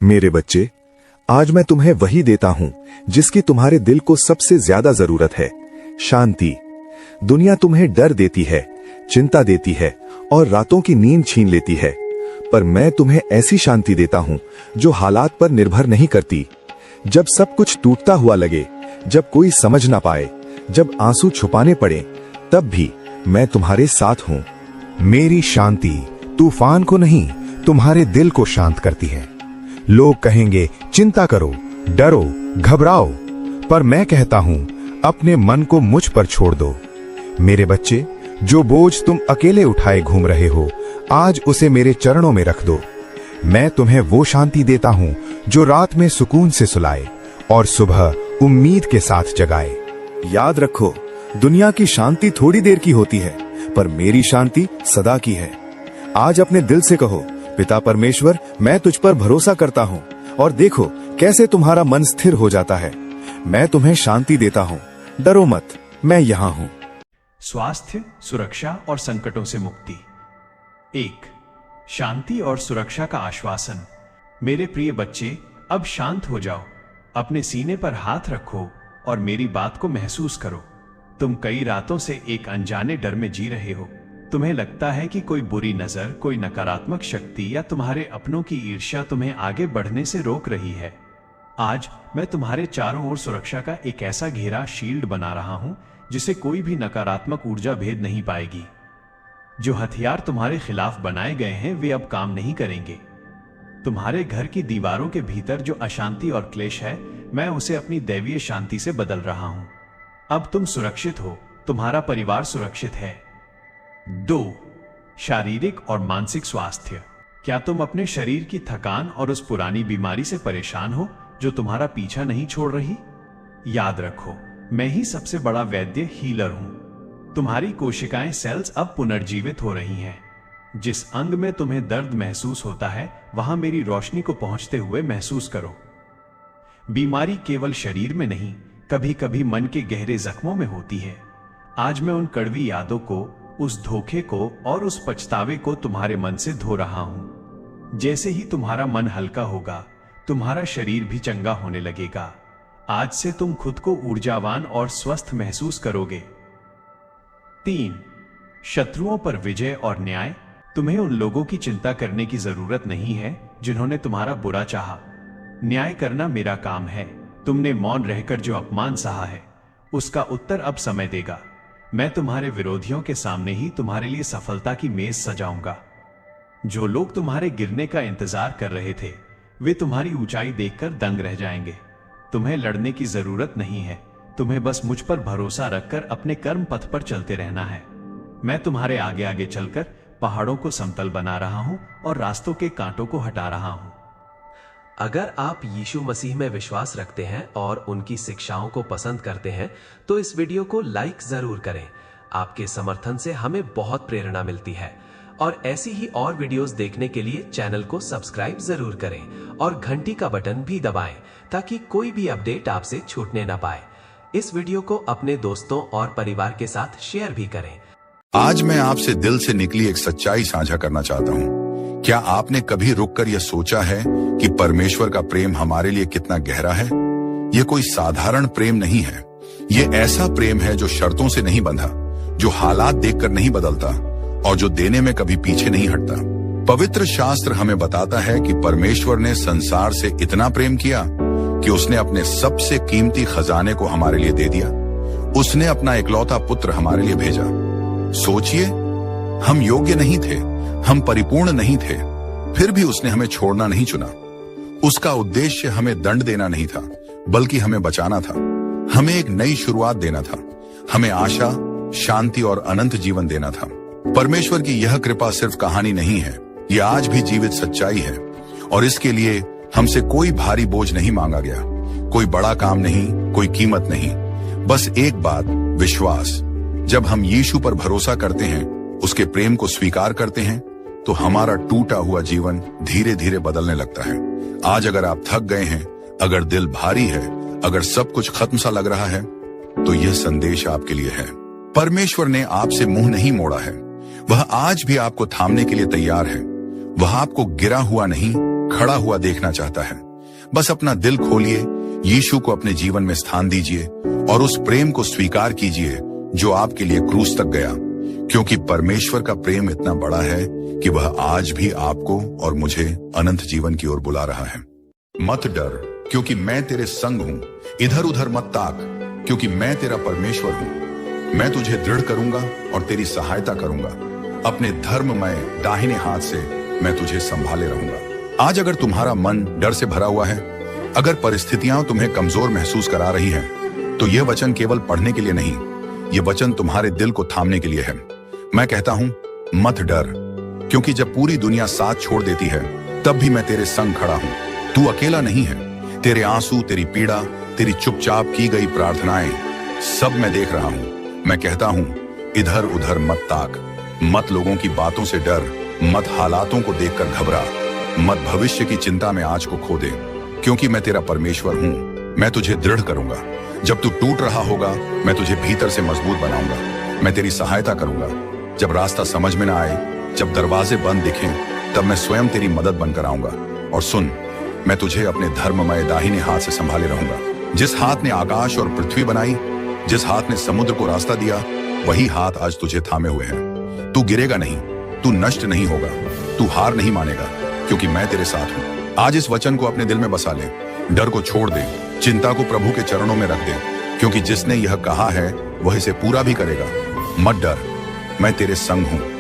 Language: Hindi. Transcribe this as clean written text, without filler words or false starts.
मेरे बच्चे, आज मैं तुम्हें वही देता हूं जिसकी तुम्हारे दिल को सबसे ज्यादा जरूरत है, शांति। दुनिया तुम्हें डर देती है, चिंता देती है और रातों की नींद छीन लेती है, पर मैं तुम्हें ऐसी शांति देता हूं जो हालात पर निर्भर नहीं करती। जब सब कुछ टूटता हुआ लगे, जब कोई समझ ना पाए, जब आंसू छुपाने पड़े, तब भी मैं तुम्हारे साथ हूं। मेरी शांति तूफान को नहीं, तुम्हारे दिल को शांत करती है। लोग कहेंगे चिंता करो, डरो, घबराओ, पर मैं कहता हूं अपने मन को मुझ पर छोड़ दो। मेरे बच्चे, जो बोझ तुम अकेले उठाए घूम रहे हो, आज उसे मेरे चरणों में रख दो। मैं तुम्हें वो शांति देता हूं जो रात में सुकून से सुलाए और सुबह उम्मीद के साथ जगाए। याद रखो, दुनिया की शांति थोड़ी देर की होती है, पर मेरी शांति सदा की है। आज अपने दिल से कहो, पिता परमेश्वर, मैं तुझ पर भरोसा करता हूँ, और देखो कैसे तुम्हारा मन स्थिर हो जाता है। मैं तुम्हें शांति देता हूँ, डरो मत, मैं यहाँ हूँ। स्वास्थ्य, सुरक्षा और संकटों से मुक्ति। 1. शांति और सुरक्षा का आश्वासन। मेरे प्रिय बच्चे, अब शांत हो जाओ, अपने सीने पर हाथ रखो और मेरी बात को महसूस करो। तुम कई रातों से एक अनजाने डर में जी रहे हो। तुम्हें लगता है कि कोई बुरी नजर, कोई नकारात्मक शक्ति या तुम्हारे अपनों की ईर्ष्या तुम्हें आगे बढ़ने से रोक रही है। आज मैं तुम्हारे चारों ओर सुरक्षा का एक ऐसा घेरा, शील्ड बना रहा हूं जिसे कोई भी नकारात्मक ऊर्जा भेद नहीं पाएगी। जो हथियार तुम्हारे खिलाफ बनाए गए हैं वे अब काम नहीं करेंगे। तुम्हारे घर की दीवारों के भीतर जो अशांति और क्लेश है, मैं उसे अपनी दैवीय शांति से बदल रहा हूं। अब तुम सुरक्षित हो, तुम्हारा परिवार सुरक्षित है। 2. शारीरिक और मानसिक स्वास्थ्य। क्या तुम अपने शरीर की थकान और उस पुरानी बीमारी से परेशान हो जो तुम्हारा पीछा नहीं छोड़ रही? याद रखो, मैं ही सबसे बड़ा वैद्य, हीलर हूं। तुम्हारी कोशिकाएं, सेल्स अब पुनर्जीवित हो रही हैं। जिस अंग में तुम्हें दर्द महसूस होता है, वहां मेरी रोशनी को पहुंचते हुए महसूस करो। बीमारी केवल शरीर में नहीं, कभी कभी मन के गहरे जख्मों में होती है। आज मैं उन कड़वी यादों को, उस धोखे को और उस पछतावे को तुम्हारे मन से धो रहा हूं। जैसे ही तुम्हारा मन हल्का होगा, तुम्हारा शरीर भी चंगा होने लगेगा। आज से तुम खुद को ऊर्जावान और स्वस्थ महसूस करोगे। 3. शत्रुओं पर विजय और न्याय। तुम्हें उन लोगों की चिंता करने की जरूरत नहीं है जिन्होंने तुम्हारा बुरा चाहा। न्याय करना मेरा काम है। तुमने मौन रहकर जो अपमान सहा है, उसका उत्तर अब समय देगा। मैं तुम्हारे विरोधियों के सामने ही तुम्हारे लिए सफलता की मेज सजाऊंगा। जो लोग तुम्हारे गिरने का इंतजार कर रहे थे, वे तुम्हारी ऊंचाई देखकर दंग रह जाएंगे। तुम्हें लड़ने की जरूरत नहीं है, तुम्हें बस मुझ पर भरोसा रखकर अपने कर्म पथ पर चलते रहना है। मैं तुम्हारे आगे आगे चलकर पहाड़ों को समतल बना रहा हूं और रास्तों के कांटों को हटा रहा हूं। अगर आप यीशु मसीह में विश्वास रखते हैं और उनकी शिक्षाओं को पसंद करते हैं, तो इस वीडियो को लाइक जरूर करें। आपके समर्थन से हमें बहुत प्रेरणा मिलती है, और ऐसी ही और वीडियोस देखने के लिए चैनल को सब्सक्राइब जरूर करें और घंटी का बटन भी दबाएं ताकि कोई भी अपडेट आपसे छूटने ना पाए। इस वीडियो को अपने दोस्तों और परिवार के साथ शेयर भी करें। आज मैं आपसे दिल से निकली एक सच्चाई साझा करना चाहता हूँ। क्या आपने कभी रुककर यह सोचा है कि परमेश्वर का प्रेम हमारे लिए कितना गहरा है? यह कोई साधारण प्रेम नहीं है। यह ऐसा प्रेम है जो शर्तों से नहीं बंधा, जो हालात देखकर नहीं बदलता और जो देने में कभी पीछे नहीं हटता। पवित्र शास्त्र हमें बताता है कि परमेश्वर ने संसार से इतना प्रेम किया कि उसने अपने सबसे कीमती खजाने को हमारे लिए दे दिया। उसने अपना इकलौता पुत्र हमारे लिए भेजा। सोचिए, हम योग्य नहीं थे, हम परिपूर्ण नहीं थे, फिर भी उसने हमें छोड़ना नहीं चुना। उसका उद्देश्य हमें दंड देना नहीं था, बल्कि हमें बचाना था, हमें एक नई शुरुआत देना था, हमें आशा, शांति और अनंत जीवन देना था। परमेश्वर की यह कृपा सिर्फ कहानी नहीं है, यह आज भी जीवित सच्चाई है, और इसके लिए हमसे कोई भारी बोझ नहीं मांगा गया, कोई बड़ा काम नहीं, कोई कीमत नहीं, बस एक बात, विश्वास। जब हम यीशु पर भरोसा करते हैं, उसके प्रेम को स्वीकार करते हैं, तो हमारा टूटा हुआ जीवन धीरे धीरे बदलने लगता है। आज अगर आप थक गए हैं, अगर दिल भारी है, अगर सब कुछ खत्म सा लग रहा है, तो यह संदेश आपके लिए है। परमेश्वर ने आपसे मुंह नहीं मोड़ा है, वह आज भी आपको थामने के लिए तैयार है। वह आपको गिरा हुआ नहीं, खड़ा हुआ देखना चाहता है। बस अपना दिल खोलिए, यीशु को अपने जीवन में स्थान दीजिए और उस प्रेम को स्वीकार कीजिए जो आपके लिए क्रूस तक गया, क्योंकि परमेश्वर का प्रेम इतना बड़ा है कि वह आज भी आपको और मुझे अनंत जीवन की ओर बुला रहा है। मत डर, क्योंकि मैं तेरे संग हूं। इधर उधर मत ताक, क्योंकि मैं तेरा परमेश्वर हूं। मैं तुझे दृढ़ करूंगा और तेरी सहायता करूंगा। अपने धर्ममय दाहिने हाथ से मैं तुझे संभाले रहूंगा। आज अगर तुम्हारा मन डर से भरा हुआ है, अगर परिस्थितियां तुम्हें कमजोर महसूस करा रही हैं, तो यह वचन केवल पढ़ने के लिए नहीं, यह वचन तुम्हारे दिल को थामने के लिए है। मैं कहता हूं, मत डर, क्योंकि जब पूरी दुनिया साथ छोड़ देती है, तब भी मैं तेरे संग खड़ा हूं। तू अकेला नहीं है। तेरे आंसू, तेरी पीड़ा, तेरी चुपचाप की गई प्रार्थनाएं, सब मैं देख रहा हूं। मैं कहता हूं, इधर उधर मत ताक, मत लोगों की बातों से डर, मत हालातों को देखकर घबरा, मत भविष्य की चिंता में आज को खो दे, क्योंकि मैं तेरा परमेश्वर हूं। मैं तुझे दृढ़ करूंगा। जब तू टूट रहा होगा, मैं तुझे भीतर से मजबूत बनाऊंगा। मैं तेरी सहायता करूंगा। जब रास्ता समझ में ना आए, जब दरवाजे बंद दिखें, तब मैं स्वयं तेरी मदद बनकर आऊंगा। और सुन, मैं तुझे अपने धर्ममय दाहिने हाथ से संभाले रहूंगा। जिस हाथ ने आकाश और पृथ्वी बनाई, जिस हाथ ने समुद्र को रास्ता दिया, वही हाथ आज तुझे थामे हुए है। तू गिरेगा नहीं, तू नष्ट नहीं होगा, तू हार नहीं मानेगा, क्योंकि मैं तेरे साथ हूं। आज इस वचन को अपने दिल में बसा ले। डर को छोड़ दे, चिंता को प्रभु के चरणों में रख दे, क्योंकि जिसने यह कहा है वह इसे पूरा भी करेगा। मत डर, मैं तेरे संग हूं।